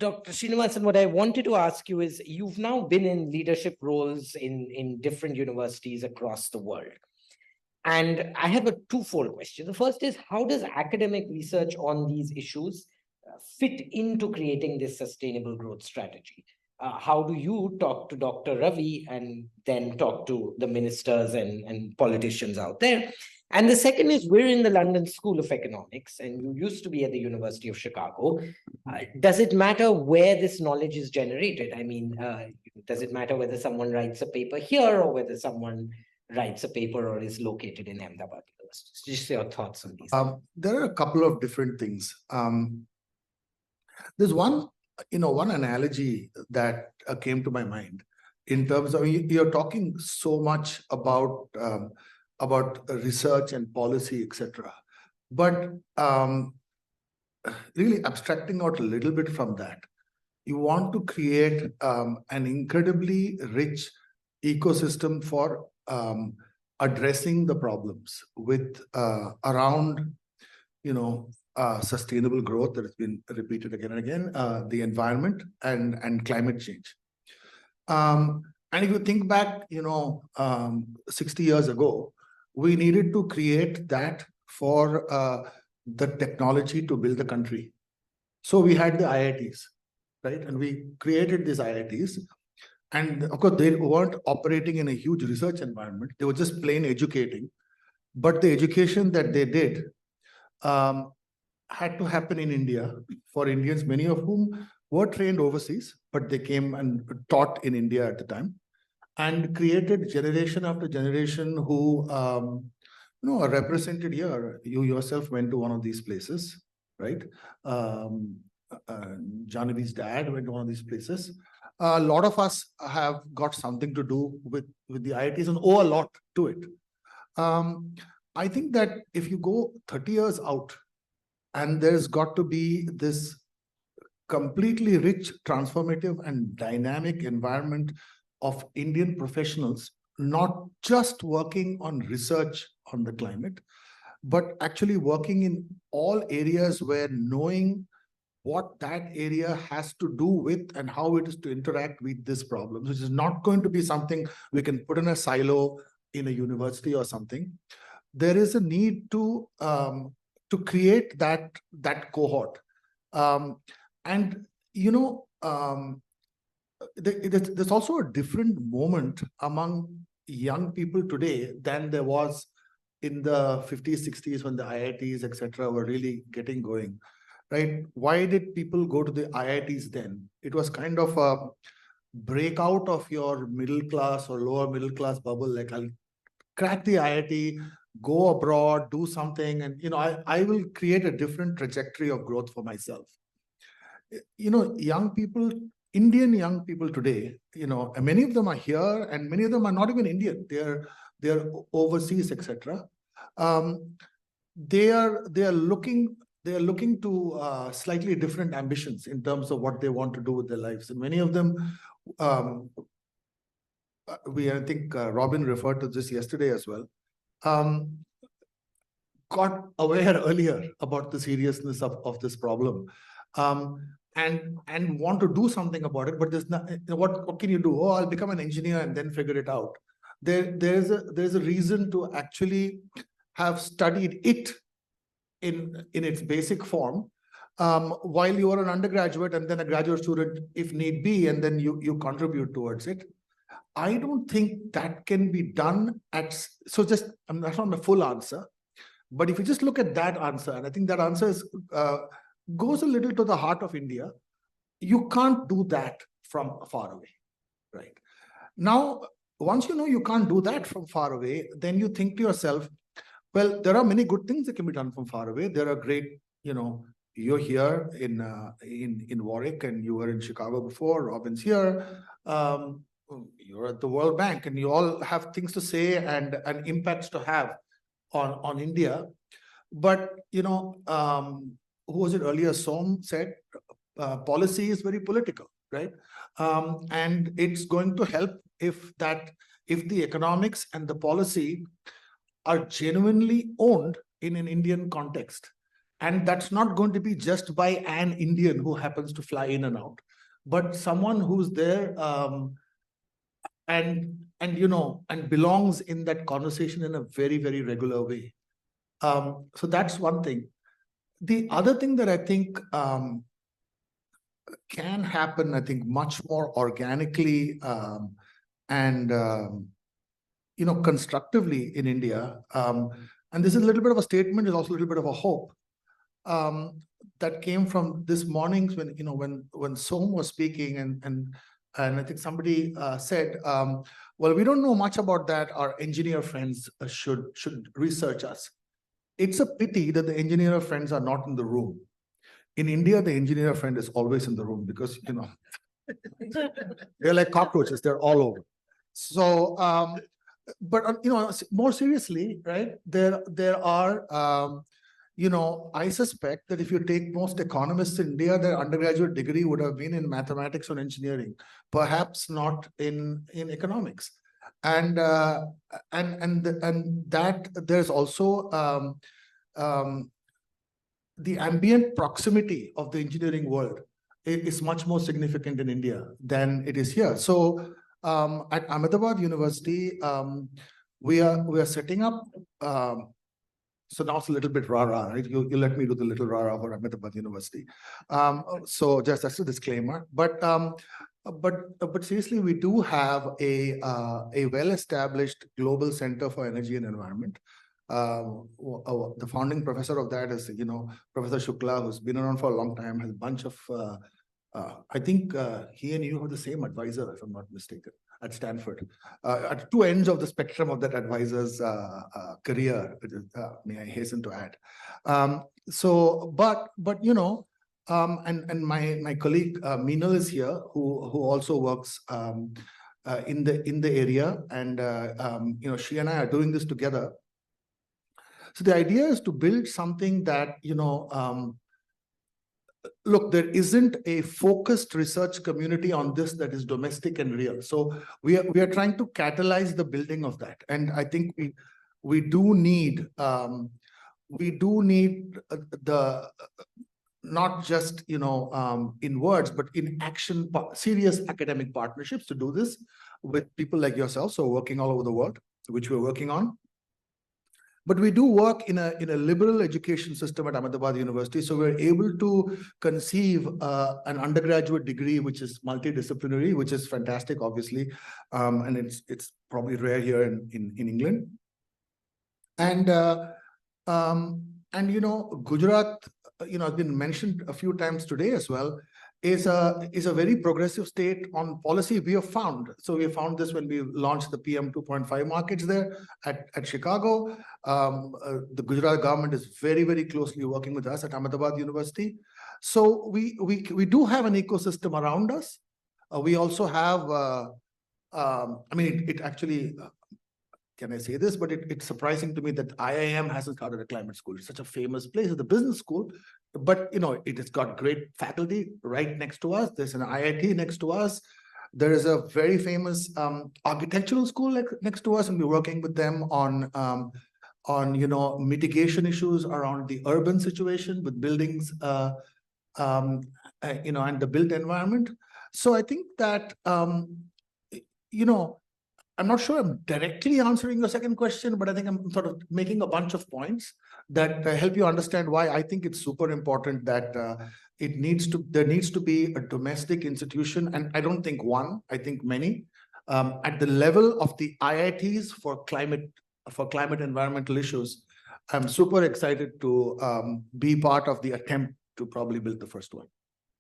Dr. Srinivasan, what I wanted to ask you is, you've now been in leadership roles in different universities across the world. And I have a twofold question. The first is, how does academic research on these issues fit into creating this sustainable growth strategy? How do you talk to Dr. Ravi and then talk to the ministers and politicians out there? And the second is, we're in the London School of Economics, and you used to be at the University of Chicago. Does it matter where this knowledge is generated? I mean, does it matter whether someone writes a paper here or whether someone writes a paper or is located in Ahmedabad University? Just your thoughts on these. There are a couple of different things. There's one analogy that came to my mind in terms of, you're talking so much about research and policy, etc. But really abstracting out a little bit from that, you want to create an incredibly rich ecosystem for addressing the problems with around sustainable growth that has been repeated again and again, the environment and climate change. And if you think back, 60 years ago, we needed to create that for the technology to build the country. So we had the IITs, right? And we created these IITs. And of course, they weren't operating in a huge research environment. They were just plain educating. But the education that they did had to happen in India for Indians, many of whom were trained overseas, but they came and taught in India at the time, and created generation after generation who are represented here. You yourself went to one of these places, right? Janavi's dad went to one of these places. A lot of us have got something to do with the IITs and owe a lot to it. I think that if you go 30 years out, and there's got to be this completely rich, transformative, and dynamic environment of Indian professionals, not just working on research on the climate, but actually working in all areas where knowing what that area has to do with and how it is to interact with this problem, which is not going to be something we can put in a silo in a university or something. There is a need to create that cohort. There's also a different moment among young people today than there was in the 50s, 60s when the IITs, etc. were really getting going, right? Why did people go to the IITs then? It was kind of a breakout of your middle class or lower middle class bubble, like I'll crack the IIT, go abroad, do something, and I will create a different trajectory of growth for myself. Young people, Indian young people today, many of them are here, and many of them are not even Indian. They're overseas, etc. They are looking to slightly different ambitions in terms of what they want to do with their lives, and many of them. I think Robin referred to this yesterday as well. Got aware earlier about the seriousness of this problem, and want to do something about it. But there's not. What can you do? Oh, I'll become an engineer and then figure it out. There's a reason to actually have studied it in its basic form while you are an undergraduate and then a graduate student, if need be, and then you contribute towards it. I don't think that can be done that's not a full answer, but if you just look at that answer, and I think that answer goes a little to the heart of India, you can't do that from far away, right? Now, once you can't do that from far away, then you think to yourself, well, there are many good things that can be done from far away. There are great, you're here in Warwick, and you were in Chicago before, Robin's here. You're at the World Bank, and you all have things to say and impacts to have on India. But who was it earlier? Som said policy is very political, right? And it's going to help if the economics and the policy are genuinely owned in an Indian context. And that's not going to be just by an Indian who happens to fly in and out, but someone who's there and belongs in that conversation in a very, very regular way. So that's one thing. The other thing that I think can happen, I think, much more organically and constructively in India. And this is a little bit of a statement, is also a little bit of a hope that came from this morning's when Som was speaking, and I think somebody said, well, we don't know much about that. Our engineer friends should research us. It's a pity that the engineer friends are not in the room. In India, the engineer friend is always in the room because they're like cockroaches. They're all over. So, but more seriously, right? There are. I suspect that if you take most economists in India, their undergraduate degree would have been in mathematics or engineering, perhaps not in economics. And that there's also the ambient proximity of the engineering world is much more significant in India than it is here. So at Ahmedabad University, we are setting up. So now it's a little bit rah-rah, right? You let me do the little rah-rah for Ahmedabad University. So just that's a disclaimer. But seriously, we do have a well-established global center for energy and environment. The founding professor of that is, Professor Shukla, who's been around for a long time, has a bunch of, I think he and you have the same advisor, if I'm not mistaken, at Stanford, at two ends of the spectrum of that advisor's career, may I hasten to add. And my colleague Meenal is here, who also works in the area, and she and I are doing this together. So the idea is to build something that look, there isn't a focused research community on this that is domestic and real. So we are trying to catalyze the building of that, and I think we do need the not just in words but in action, serious academic partnerships to do this with people like yourself, so working all over the world, which we're working on. But we do work in a liberal education system at Ahmedabad University, so we're able to conceive an undergraduate degree which is multidisciplinary, which is fantastic, obviously, and it's probably rare here in England. And Gujarat, has been mentioned a few times today as well, is a very progressive state on policy. We have found this when we launched the PM 2.5 markets there at Chicago. The Gujarat government is very, very closely working with us at Ahmedabad University. So we do have an ecosystem around us. We also have, it actually, can I say this? But it's surprising to me that IIM hasn't started a climate school. It's such a famous place. It's a business school, but it has got great faculty right next to us. There's an IIT next to us. There is a very famous architectural school next to us, and we're working with them on mitigation issues around the urban situation with buildings, and the built environment. So I think that I'm not sure I'm directly answering your second question, but I think I'm sort of making a bunch of points that help you understand why I think it's super important that there needs to be a domestic institution, and I don't think one, I think many, at the level of the IITs for climate environmental issues. I'm super excited to be part of the attempt to probably build the first one.